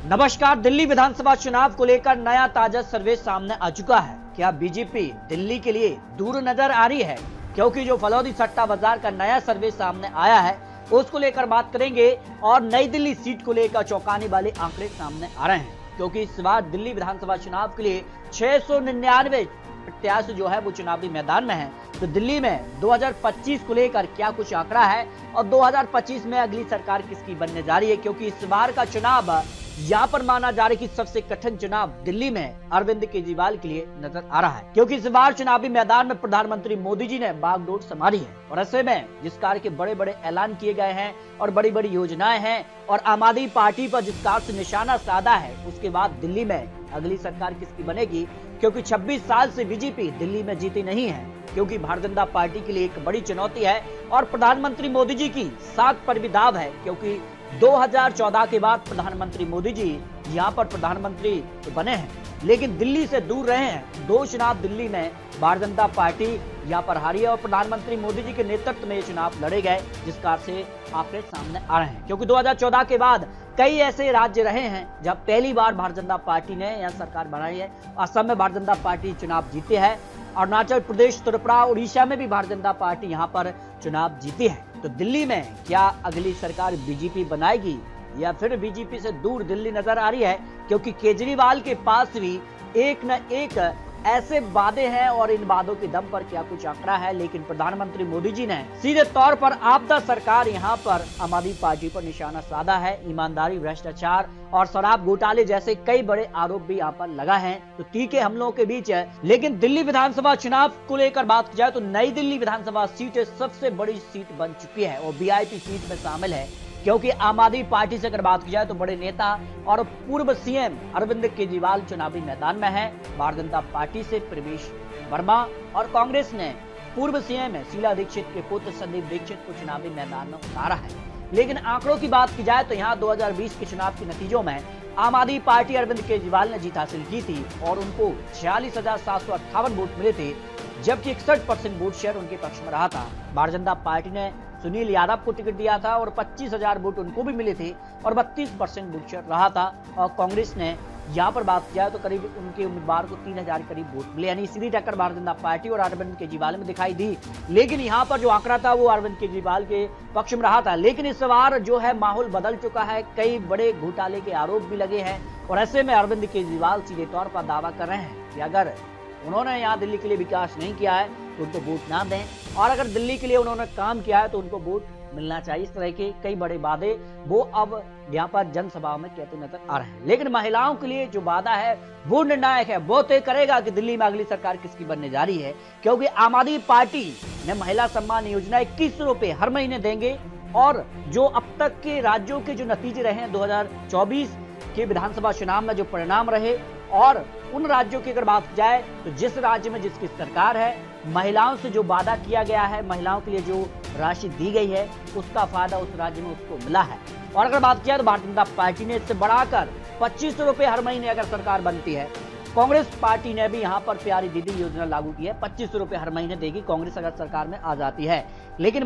नमस्कार। दिल्ली विधानसभा चुनाव को लेकर नया ताजा सर्वे सामने आ चुका है। क्या बीजेपी दिल्ली के लिए दूर नजर आ रही है? क्योंकि जो फलौदी सट्टा बाजार का नया सर्वे सामने आया है उसको लेकर बात करेंगे और नई दिल्ली सीट को लेकर चौंकाने वाले आंकड़े सामने आ रहे हैं। क्योंकि इस बार दिल्ली विधानसभा चुनाव के लिए 699 प्रत्याशी जो है वो चुनावी मैदान में है। तो दिल्ली में 2025 को लेकर क्या कुछ आंकड़ा है और 2025 में अगली सरकार किसकी बनने जा रही है? क्योंकि इस बार का चुनाव यहाँ पर माना जा रहा है कि सबसे कठिन चुनाव दिल्ली में अरविंद केजरीवाल के लिए नजर आ रहा है। क्योंकि इस बार चुनावी मैदान में प्रधानमंत्री मोदी जी ने बागडोर संभाली है और ऐसे में जिस कार के बड़े बड़े ऐलान किए गए हैं और बड़ी बड़ी योजनाएं हैं और आम आदमी पार्टी पर जिस कार से निशाना साधा है, उसके बाद दिल्ली में अगली सरकार किसकी बनेगी? क्योंकि 26 साल से बीजेपी दिल्ली में जीती नहीं है। क्योंकि भारतीय जनता पार्टी के लिए एक बड़ी चुनौती है और प्रधानमंत्री मोदी जी की साख पर भी दाव है। क्योंकि 2014 के बाद प्रधानमंत्री मोदी जी यहाँ पर प्रधानमंत्री तो बने हैं लेकिन दिल्ली से दूर रहे हैं। 2 चुनाव दिल्ली में भारतीय जनता पार्टी यहाँ पर हारी है और प्रधानमंत्री मोदी जी के नेतृत्व में ये चुनाव लड़े गए, जिस कार से आंकड़े सामने आ रहे हैं। क्योंकि 2014 के बाद कई ऐसे राज्य रहे हैं जब पहली बार भारतीय जनता पार्टी ने यह सरकार बनाई है। असम में भारतीय जनता पार्टी चुनाव जीती है, अरुणाचल प्रदेश, त्रिपुरा, उड़ीसा में भी भारतीय जनता पार्टी यहाँ पर चुनाव जीती है। तो दिल्ली में क्या अगली सरकार बीजेपी बनाएगी या फिर बीजेपी से दूर दिल्ली नजर आ रही है? क्योंकि केजरीवाल के पास भी एक न एक ऐसे वादे हैं और इन वादों के दम पर क्या कुछ आंकड़ा है। लेकिन प्रधानमंत्री मोदी जी ने सीधे तौर पर आपदा सरकार यहाँ पर आम आदमी पार्टी पर निशाना साधा है। ईमानदारी, भ्रष्टाचार और शराब घोटाले जैसे कई बड़े आरोप भी यहाँ पर लगा है। तो तीखे हमलों के बीच है। लेकिन दिल्ली विधानसभा चुनाव को लेकर बात की जाए तो नई दिल्ली विधानसभा सीट सबसे बड़ी सीट बन चुकी है और वीआईपी सीट में शामिल है। क्योंकि आम आदमी पार्टी से अगर बात की जाए तो बड़े नेता और पूर्व सीएम अरविंद केजरीवाल चुनावी मैदान में है। भारतीय जनता पार्टी से प्रवेश वर्मा और कांग्रेस ने पूर्व सीएम शीला दीक्षित के पुत्र संदीप दीक्षित को चुनावी मैदान में उतारा है। लेकिन आंकड़ों की बात की जाए तो यहाँ 2020 के चुनाव के नतीजों में आम आदमी पार्टी अरविंद केजरीवाल ने जीत हासिल की थी और उनको 46,758 वोट मिले थे, जबकि 61% वोट शेयर उनके पक्ष में रहा था। भारतीय जनता पार्टी ने सुनील यादव को टिकट दिया था और 25,000 वोट उनको भी मिले थे और 32% वोट शेयर रहा था। और कांग्रेस ने यहाँ पर बात किया तो करीब उनके उम्मीदवार को 3,000 करीब वोट मिले, यानी सीधी टक्कर भारतीय जनता पार्टी और अरविंद केजरीवाल में दिखाई दी। लेकिन यहाँ पर जो आंकड़ा था वो अरविंद केजरीवाल के पक्ष में रहा था। लेकिन इस बार जो है माहौल बदल चुका है, कई बड़े घोटाले के आरोप भी लगे हैं और ऐसे में अरविंद केजरीवाल सीधे तौर पर दावा कर रहे हैं कि अगर उन्होंने यहाँ दिल्ली के लिए विकास नहीं किया है तो उनको वोट ना दें और अगर दिल्ली के लिए उन्होंने काम किया है तो उनको वोट मिलना चाहिए। इस तरह के कई बड़े वादे वो अब यहाँ पर जनसभाओं में कहते नजर आ रहे हैं। लेकिन महिलाओं के लिए जो वादा है वो निर्णायक है, वो तय करेगा कि दिल्ली में अगली सरकार किसकी बनने जा रही है। क्योंकि आम आदमी पार्टी ने महिला सम्मान योजना 21 रुपए हर महीने देंगे और जो अब तक के राज्यों के जो नतीजे रहे हैं 2024 के विधानसभा चुनाव में जो परिणाम रहे और उन राज्यों की अगर बात की जाए तो जिस राज्य में जिसकी सरकार है, महिलाओं से जो वादा किया गया है, महिलाओं के लिए जो राशि दी गई है, उसका फायदा उस राज्य में उसको मिला है। और अगर बात किया तो भारतीय जनता पार्टी ने इससे बढ़ाकर 25 रुपए हर महीने अगर सरकार बनती है। कांग्रेस पार्टी ने भी यहाँ पर प्यारी दीदी योजना लागू की है, 25 रुपए हर महीने देगी कांग्रेस अगर सरकार में आ जाती है। लेकिन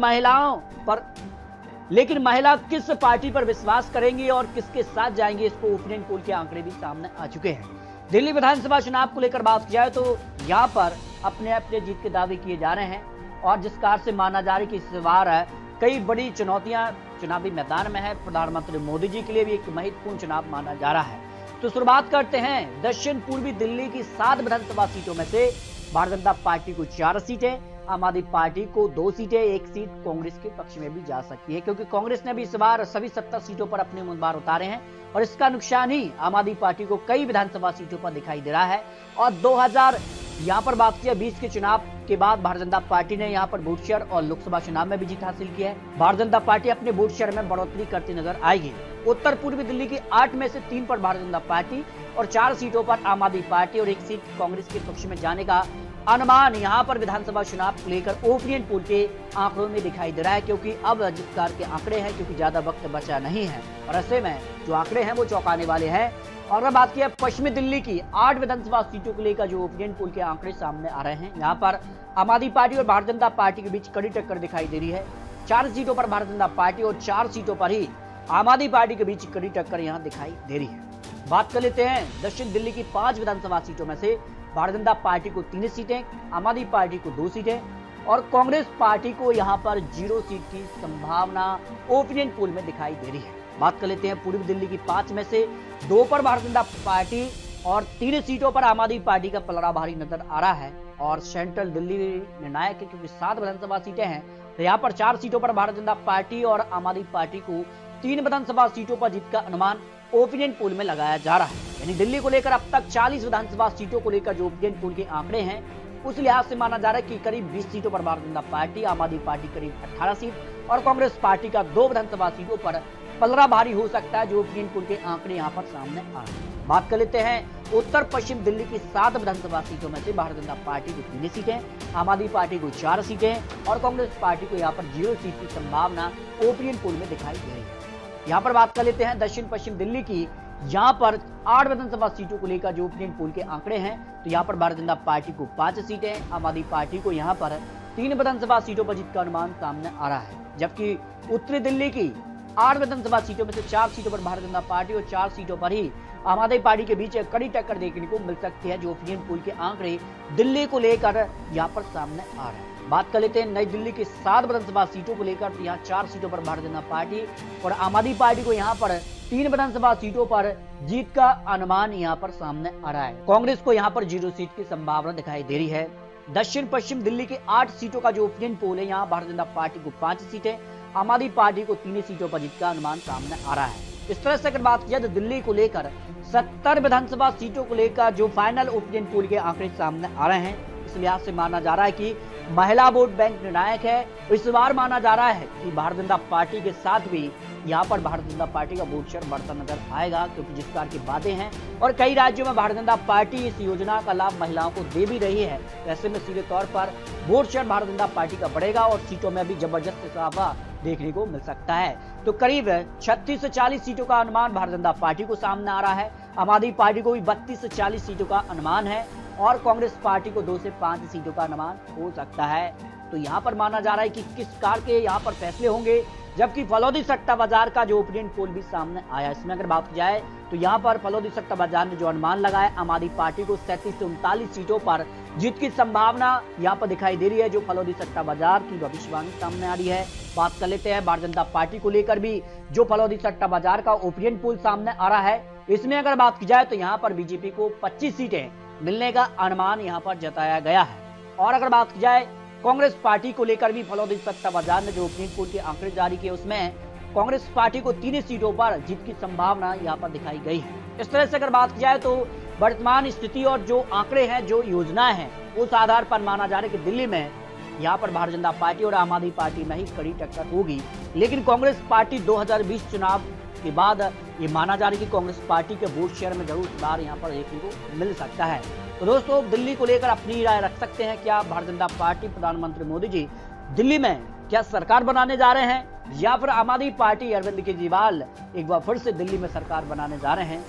महिला किस पार्टी पर विश्वास करेंगी और किसके साथ जाएंगे, इसको ओपिनियन पोल के आंकड़े भी सामने आ चुके हैं। दिल्ली विधानसभा चुनाव को लेकर बात की जाए तो यहाँ पर अपने अपने जीत के दावे किए जा रहे हैं और जिस कार से माना जा रहा है कि इस बार कई बड़ी चुनौतियां चुनावी मैदान में है। प्रधानमंत्री मोदी जी के लिए भी एक महत्वपूर्ण चुनाव माना जा रहा है। तो शुरुआत करते हैं दक्षिण पूर्वी दिल्ली की 7 विधानसभा सीटों में से भारतीय जनता पार्टी को 4 सीटें, आम आदमी पार्टी को 2 सीटें, 1 सीट कांग्रेस के पक्ष में भी जा सकती है। क्योंकि कांग्रेस ने भी इस बार सभी 70 सीटों पर अपने उम्मीदवार उतारे हैं और इसका नुकसान ही आम आदमी पार्टी को कई विधानसभा सीटों पर दिखाई दे रहा है। और 2000 यहाँ पर बात की 20 के चुनाव के बाद भारतीय जनता पार्टी ने यहाँ पर वोट शेयर और लोकसभा चुनाव में भी जीत हासिल की है। भारतीय जनता पार्टी अपने वोट शेयर में बढ़ोतरी करती नजर आएगी। उत्तर पूर्वी दिल्ली की 8 में से 3 पर भारतीय जनता पार्टी और 4 सीटों पर आम आदमी पार्टी और 1 सीट कांग्रेस के पक्ष में जाने का अनुमान यहाँ पर विधानसभा चुनाव को लेकर ओपिनियन पोल के आंकड़ों में दिखाई दे रहा है। क्योंकि अब जिस प्रकार के आंकड़े हैं, क्योंकि ज्यादा वक्त बचा नहीं है और ऐसे में जो आंकड़े हैं वो चौंकाने वाले हैं। और अगर बात की पश्चिमी दिल्ली की 8 विधानसभा सीटों को लेकर जो ओपिनियन पोल के आंकड़े सामने आ रहे हैं, यहाँ पर आम आदमी पार्टी और भारतीय जनता पार्टी के बीच कड़ी टक्कर दिखाई दे रही है। 4 सीटों पर भारतीय जनता पार्टी और 4 सीटों पर ही आम आदमी पार्टी के बीच कड़ी टक्कर यहां दिखाई दे रही है। बात कर लेते हैं दक्षिण दिल्ली की 5 विधानसभा सीटों में से भारतीय जनता पार्टी को 3 सीटें, आम आदमी पार्टी को 2 सीटें और कांग्रेस पार्टी को यहां पर 0 सीट की संभावना ओपिनियन पोल में दिखाई दे रही है। बात कर लेते हैं पूर्वी दिल्ली की 5 में से 2 पर भारतीय जनता पार्टी और 3 सीटों पर आम आदमी पार्टी का पलड़ा भारी नजर आ रहा है। और सेंट्रल दिल्ली निर्णायक है क्योंकि 7 विधानसभा सीटें हैं, तो यहाँ पर 4 सीटों पर भारतीय जनता पार्टी और आम आदमी पार्टी को 3 विधानसभा सीटों पर जीत का अनुमान ओपिनियन पोल में लगाया जा रहा है। यानी दिल्ली को लेकर अब तक 40 विधानसभा सीटों को लेकर जो ओपिनियन पोल के आंकड़े हैं उस लिहाज से माना जा रहा है कि करीब 20 सीटों पर भारतीय जनता पार्टी, आम आदमी पार्टी करीब 18 सीट और कांग्रेस पार्टी का 2 विधानसभा सीटों पर पलड़ा भारी हो सकता है, जो ओपिनियन पोल के आंकड़े यहाँ पर सामने आ रहे हैं। बात कर लेते हैं उत्तर पश्चिम दिल्ली की 7 विधानसभा सीटों में से भारतीय जनता पार्टी को 3 सीटें, आम आदमी पार्टी को 4 सीटें और कांग्रेस पार्टी को यहाँ पर 0 सीट की संभावना ओपिनियन पोल में दिखाई दे रही है। यहाँ पर बात कर लेते हैं दक्षिण पश्चिम दिल्ली की, यहाँ पर 8 विधानसभा सीटों को लेकर जो ओपिनियन पोल के आंकड़े हैं, तो यहाँ पर भारतीय जनता पार्टी को 5 सीटें, आम आदमी पार्टी को यहाँ पर 3 विधानसभा सीटों पर जीत का अनुमान सामने आ रहा है। जबकि उत्तरी दिल्ली की 8 विधानसभा सीटों में से 4 सीटों पर भारतीय जनता पार्टी और 4 सीटों पर ही आम आदमी पार्टी के बीच कड़ी टक्कर देखने को मिल सकती है, जो ओपिनियन पोल के आंकड़े दिल्ली को लेकर यहाँ पर सामने आ रहे हैं। बात कर लेते हैं नई दिल्ली की 7 विधानसभा सीटों को लेकर, तो यहाँ 4 सीटों पर भारतीय जनता पार्टी और आम आदमी पार्टी को यहाँ पर 3 विधानसभा सीटों पर जीत का अनुमान यहाँ पर सामने आ रहा है। कांग्रेस को यहाँ पर 0 सीट की संभावना दिखाई दे रही है। दक्षिण पश्चिम दिल्ली की 8 सीटों का जो ओपिनियन पोल है, यहाँ भारतीय जनता पार्टी को 5 सीटें, आम आदमी पार्टी को 3 सीटों पर जीत का अनुमान सामने आ रहा है। इस तरह से अगर बात किया तो दिल्ली को लेकर 70 विधानसभा सीटों को लेकर जो फाइनल ओपिनियन पोल के आंकड़े सामने आ रहे हैं, इस लिहाज से माना जा रहा है कि महिला वोट बैंक निर्णायक है। इस बार माना जा रहा है कि भारतीय जनता पार्टी के साथ भी यहाँ पर भारतीय जनता पार्टी का वोट शेयर बढ़ता नजर आएगा, क्योंकि जिस प्रकार की बातें हैं और कई राज्यों में भारतीय जनता पार्टी इस योजना का लाभ महिलाओं को दे भी रही है। ऐसे में सीधे तौर पर vote share Bharatiya Janata party का बढ़ेगा और सीटों में भी जबरदस्त इजाफा देखने को मिल सकता है। तो करीब 36 से 40 सीटों का अनुमान भारतीय जनता पार्टी को सामने आ रहा है, आम आदमी पार्टी को भी 32 से 40 सीटों का अनुमान है और कांग्रेस पार्टी को 2 से 5 सीटों का अनुमान हो सकता है। तो यहाँ पर माना जा रहा है कि किस कार के यहाँ पर फैसले होंगे। जबकि फलौदी सट्टा बाजार का जो ओपिनियन पोल भी सामने आया, इसमें अगर बात की जाए तो यहाँ पर फलौदी सट्टा बाजार ने जो अनुमान लगाया, आम आदमी पार्टी को 37 से 39 सीटों पर जीत की संभावना यहाँ पर दिखाई दे रही है, जो फलौदी सट्टा बाजार की भविष्यवाणी सामने आ रही है। बात कर लेते हैं भारतीय जनता पार्टी को लेकर भी जो फलौदी सट्टा बाजार का ओपिनियन पोल सामने आ रहा है, इसमें अगर बात की जाए तो यहाँ पर बीजेपी को 25 सीटें मिलने का अनुमान यहाँ पर जताया गया है। और अगर बात की जाए कांग्रेस पार्टी को लेकर भी फलौदी सट्टा बाजार ने जो ओपिनियन पोल के आंकड़े जारी किए, उसमें कांग्रेस पार्टी को 3 सीटों पर जीत की संभावना यहाँ पर दिखाई गई है। इस तरह से अगर बात की जाए तो वर्तमान स्थिति और जो आंकड़े हैं, जो योजनाएं हैं, उस आधार पर माना जा रहा है कि दिल्ली में यहाँ पर भारतीय जनता पार्टी और आम आदमी पार्टी में ही कड़ी टक्कर होगी। लेकिन कांग्रेस पार्टी 2020 चुनाव के बाद ये माना जा रहा है कि कांग्रेस पार्टी के वोट शेयर में जरूर सुधार यहाँ पर देखने को मिल सकता है। तो दोस्तों, दिल्ली को लेकर अपनी राय रख सकते हैं। क्या भारतीय जनता पार्टी, प्रधानमंत्री मोदी जी दिल्ली में क्या सरकार बनाने जा रहे हैं, या फिर आम आदमी पार्टी अरविंद केजरीवाल एक बार फिर से दिल्ली में सरकार बनाने जा रहे हैं?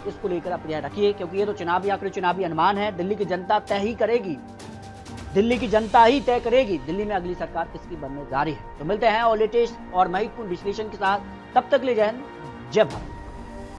इसको लेकर अपनी राय रखिए, क्योंकि ये तो चुनावी आंकड़े, चुनावी अनुमान है। दिल्ली की जनता तय ही करेगी, दिल्ली की जनता ही तय करेगी दिल्ली में अगली सरकार किसकी बनने जा रही है। तो मिलते हैं और लेटेस्ट और महत्वपूर्ण विश्लेषण के साथ, तब तक ले जय हिंद, जय भारत।